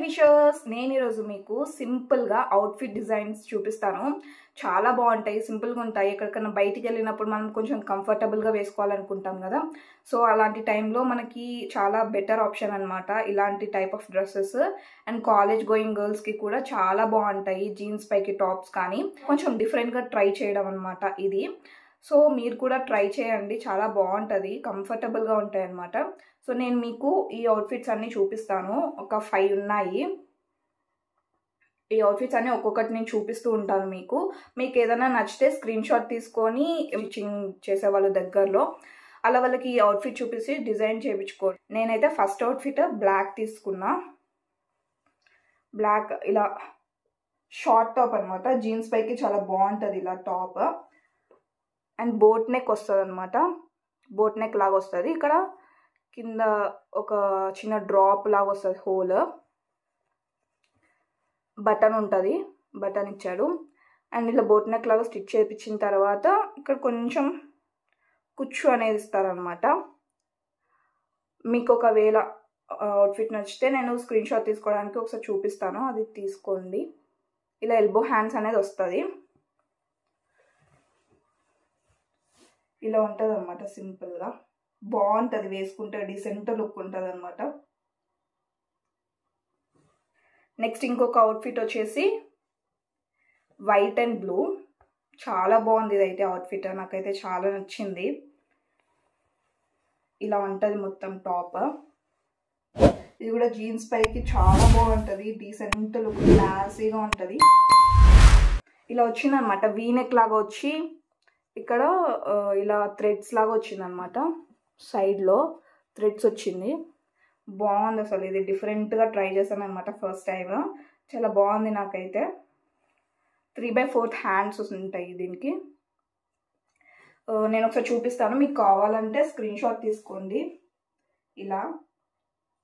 Wishers నేను ఈ రోజు మీకు సింపుల్ గా అవుట్ఫిట్ డిజైన్స్ చూపిస్తాను. చాలా బాగుంటాయి, సింపుల్ గా ఉంటాయి. ఎక్కడికైనా బయటికి వెళ్ళినప్పుడు మనం కొంచెం కంఫర్టబుల్ గా వేసుకోవాలనుకుంటాం కదా, సో అలాంటి టైంలో మనకి చాలా బెటర్ ఆప్షన్ అన్నమాట ఇలాంటి type of dresses. And college going girls కి కూడా చాలా బాగుంటాయి. జీన్స్ పైకి టాప్స్ కానీ కొంచెం డిఫరెంట్ గా ట్రై చేయడం అన్నమాట ఇది. సో మీరు కూడా ట్రై చేయండి, చాలా బాగుంటుంది, కంఫర్టబుల్గా ఉంటాయి అన్నమాట. సో నేను మీకు ఈ అవుట్ఫిట్స్ అన్నీ చూపిస్తాను, ఒక 5 ఉన్నాయి. ఈ అవుట్ఫిట్స్ అన్నీ ఒక్కొక్కటి నేను చూపిస్తూ ఉంటాను. మీకు ఏదైనా నచ్చితే స్క్రీన్ షాట్ తీసుకొని స్టిచ్చింగ్ చేసే వాళ్ళ దగ్గరలో అలా వాళ్ళకి ఈ అవుట్ఫిట్ చూపించి డిజైన్ చేయించుకోండి. నేనైతే ఫస్ట్ అవుట్ఫిట్ బ్లాక్ తీసుకున్నా. బ్లాక్ ఇలా షార్ట్ టాప్ అనమాట, జీన్స్ పైకి చాలా బాగుంటుంది ఇలా టాప్. అండ్ బోట్ నెక్ వస్తుంది అనమాట, బోట్ నెక్ లాగా వస్తుంది. ఇక్కడ కింద ఒక చిన్న డ్రాప్ లాగా వస్తుంది, హోల్, బటన్ ఉంటుంది, బటన్ ఇచ్చాడు. అండ్ ఇలా బోట్ నెక్ లాగా స్టిచ్ చేయించిన తర్వాత ఇక్కడ కొంచెం కుచ్చు అనేది ఇస్తారనమాట. మీకు ఒకవేళ అవుట్ఫిట్ నచ్చితే నేను స్క్రీన్ షాట్ తీసుకోవడానికి ఒకసారి చూపిస్తాను, అది తీసుకోండి. ఇలా ఎల్బో హ్యాండ్స్ అనేది వస్తుంది, ఇలా ఉంటుంది అనమాట. సింపుల్గా బాగుంటుంది, వేసుకుంటే డీసెంట్ లుక్ ఉంటుంది అనమాట. నెక్స్ట్ ఇంకొక అవుట్ఫిట్ వచ్చేసి వైట్ అండ్ బ్లూ, చాలా బాగుంది ఇదైతే అవుట్ఫిట్, నాకైతే చాలా నచ్చింది. ఇలా ఉంటుంది మొత్తం టాప్. ఇది కూడా జీన్స్ పైకి చాలా బాగుంటుంది, డీసెంట్ లుక్, క్లాసీగా ఉంటుంది. ఇలా వచ్చిందనమాట, వీనెక్ లాగా వచ్చి ఇక్కడ ఇలా థ్రెడ్స్ లాగా వచ్చిందనమాట, సైడ్లో థ్రెడ్స్ వచ్చింది. బాగుంది అసలు, ఇది డిఫరెంట్గా ట్రై చేశాను అనమాట ఫస్ట్ టైం, చాలా బాగుంది. నాకైతే 3/4 హ్యాండ్స్ ఉంటాయి దీనికి. నేను ఒకసారి చూపిస్తాను, మీకు కావాలంటే స్క్రీన్ షాట్ తీసుకోండి. ఇలా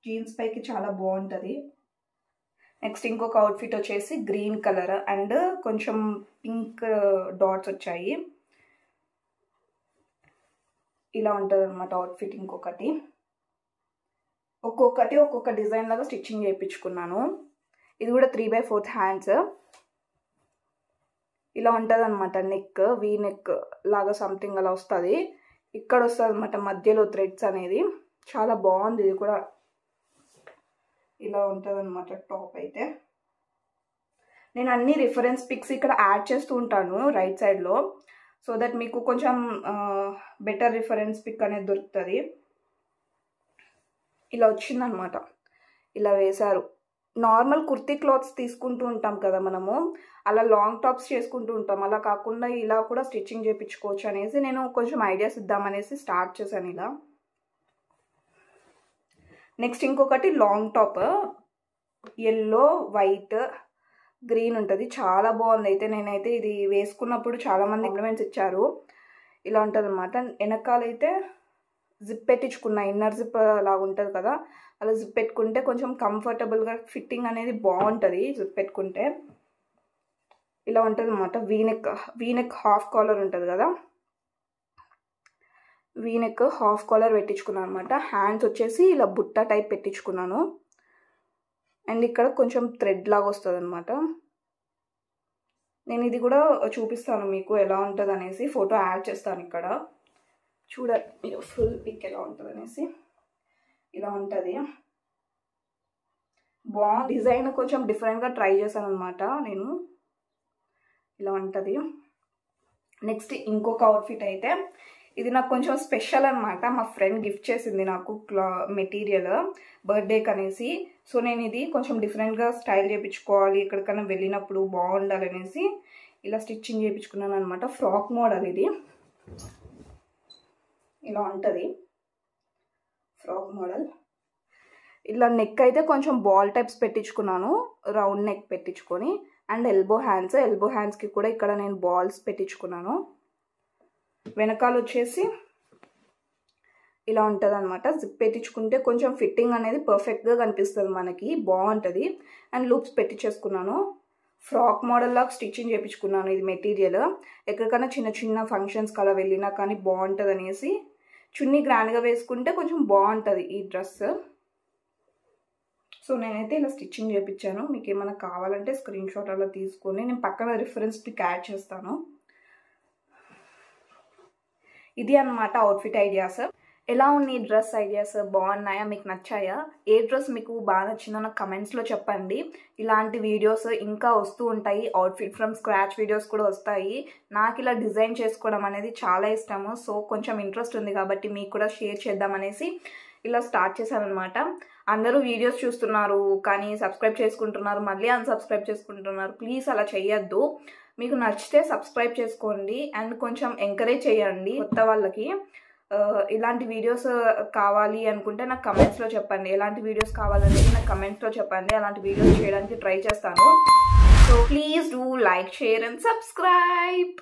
జీన్స్ పైకి చాలా బాగుంటుంది. నెక్స్ట్ ఇంకొక అవుట్ఫిట్ వచ్చేసి గ్రీన్ కలర్ అండ్ కొంచెం పింక్ డాట్స్ వచ్చాయి. ఇలా ఉంటుంది అనమాట అవుట్ఫిట్. ఇంకొకటి ఒక్కొక్క డిజైన్ లాగా స్టిచ్చింగ్ చేయించుకున్నాను. ఇది కూడా 3/4 హ్యాండ్స్. ఇలా ఉంటుంది అనమాట, నెక్ వీ నెక్ లాగా సంథింగ్ అలా వస్తుంది. ఇక్కడ వస్తుంది అనమాట మధ్యలో థ్రెడ్స్ అనేది, చాలా బాగుంది. ఇది కూడా ఇలా ఉంటుంది అనమాట టాప్ అయితే. నేను అన్ని రిఫరెన్స్ పిక్స్ ఇక్కడ యాడ్ చేస్తూ ఉంటాను రైట్ సైడ్లో, సో దట్ మీకు కొంచెం బెటర్ రిఫరెన్స్ పిక్ అనేది దొరుకుతుంది. ఇలా వచ్చిందనమాట, ఇలా వేశారు. నార్మల్ కుర్తీ క్లాత్స్ తీసుకుంటూ ఉంటాం కదా మనము, అలా లాంగ్ టాప్స్ చేసుకుంటూ ఉంటాం, అలా కాకుండా ఇలా కూడా స్టిచ్చింగ్ చేయించుకోవచ్చు అనేసి నేను కొంచెం ఐడియాస్ ఇద్దామనేసి స్టార్ట్ చేశాను ఇలా. నెక్స్ట్ ఇంకొకటి long top, yellow white green ఉంటుంది, చాలా బాగుంది. అయితే నేనైతే ఇది వేసుకున్నప్పుడు చాలామంది కాంప్లిమెంట్స్ ఇచ్చారు. ఇలా ఉంటుంది అనమాట. వెనకాలైతే జిప్ పెట్టించుకున్నా, ఇన్నర్ జిప్ లాగా ఉంటుంది కదా, అలా జిప్ పెట్టుకుంటే కొంచెం కంఫర్టబుల్గా ఫిట్టింగ్ అనేది బాగుంటుంది జిప్ పెట్టుకుంటే. ఇలా ఉంటుంది అనమాట. వీనెక్ హాఫ్ కాలర్ ఉంటుంది కదా, వీనెక్ హాఫ్ కాలర్ పెట్టించుకున్నాను అనమాట. హ్యాండ్స్ వచ్చేసి ఇలా బుట్ట టైప్ పెట్టించుకున్నాను. అండ్ ఇక్కడ కొంచెం థ్రెడ్ లాగా వస్తుంది అనమాట. నేను ఇది కూడా చూపిస్తాను మీకు ఎలా ఉంటుంది అనేసి, ఫోటో యాడ్ చేస్తాను ఇక్కడ, చూడండి మీరు ఫుల్ పిక్ ఎలా ఉంటుంది అనేసి. ఇలా ఉంటుంది, బాగుంది. డిజైన్ కొంచెం డిఫరెంట్గా ట్రై చేశాను అనమాట నేను. ఇలా ఉంటుంది. నెక్స్ట్ ఇంకొక అవుట్ఫిట్ అయితే ఇది నాకు కొంచెం స్పెషల్ అనమాట. మా ఫ్రెండ్ గిఫ్ట్ చేసింది నాకు మెటీరియల్ బర్త్డేకి అనేసి. సో నేను ఇది కొంచెం డిఫరెంట్గా స్టైల్ చేయించుకోవాలి, ఎక్కడికైనా వెళ్ళినప్పుడు బాగుండాలనేసి ఇలా స్టిచ్చింగ్ చేయించుకున్నాను అనమాట. ఫ్రాక్ మోడల్ ఇది, ఇలా ఉంటుంది ఫ్రాక్ మోడల్. ఇలా నెక్ అయితే కొంచెం బాల్ టైప్స్ పెట్టించుకున్నాను, రౌండ్ నెక్ పెట్టించుకొని. అండ్ ఎల్బో హ్యాండ్స్కి కూడా ఇక్కడ నేను బాల్స్ పెట్టించుకున్నాను. వెనకాల వచ్చేసి ఇలా ఉంటుంది అనమాట. జిప్ పెట్టించుకుంటే కొంచెం ఫిట్టింగ్ అనేది పర్ఫెక్ట్గా కనిపిస్తుంది మనకి, బాగుంటుంది. అండ్ లూప్స్ పెట్టించేసుకున్నాను. ఫ్రాక్ మోడల్ లాగా స్టిచ్చింగ్ చేయించుకున్నాను ఇది మెటీరియల్. ఎక్కడికైనా చిన్న చిన్న ఫంక్షన్స్కి అలా వెళ్ళినా కానీ బాగుంటుంది అనేసి. చున్నీ గ్రాండ్గా వేసుకుంటే కొంచెం బాగుంటుంది ఈ డ్రెస్. సో నేనైతే ఇలా స్టిచ్చింగ్ చేయించాను. మీకు ఏమైనా కావాలంటే స్క్రీన్ షాట్ అలా తీసుకొని నేను పక్కన రిఫరెన్స్ పిక్ యాడ్ చేస్తాను. ఇది అన్నమాట అవుట్ఫిట్ ఐడియాస్. ఎలా ఉన్నాయి డ్రెస్ ఐడియాస్? బాగున్నాయా? మీకు నచ్చాయా? ఏ డ్రెస్ మీకు బాగా నచ్చిందో నాకు కమెంట్స్లో చెప్పండి. ఇలాంటి వీడియోస్ ఇంకా వస్తూ ఉంటాయి. అవుట్ఫిట్ ఫ్రమ్ స్క్రాచ్ వీడియోస్ కూడా వస్తాయి. నాకు ఇలా డిజైన్ చేసుకోవడం అనేది చాలా ఇష్టము. సో కొంచెం ఇంట్రెస్ట్ ఉంది కాబట్టి మీకు కూడా షేర్ చేద్దామనేసి ఇలా స్టార్ట్ చేశాను అనమాట. అందరూ వీడియోస్ చూస్తున్నారు కానీ సబ్స్క్రైబ్ చేసుకుంటున్నారు, మళ్ళీ అన్సబ్స్క్రైబ్ చేసుకుంటున్నారు. ప్లీజ్ అలా చేయొద్దు. మీకు నచ్చితే సబ్స్క్రైబ్ చేసుకోండి అండ్ కొంచెం ఎంకరేజ్ చేయండి కొత్త వాళ్ళకి. ఇలాంటి వీడియోస్ కావాలి అనుకుంటే నాకు కమెంట్స్లో చెప్పండి. ఎలాంటి వీడియోస్ కావాలనేది నాకు కమెంట్స్లో చెప్పండి. అలాంటి వీడియోస్ చేయడానికి ట్రై చేస్తాను. So please do like, share and subscribe.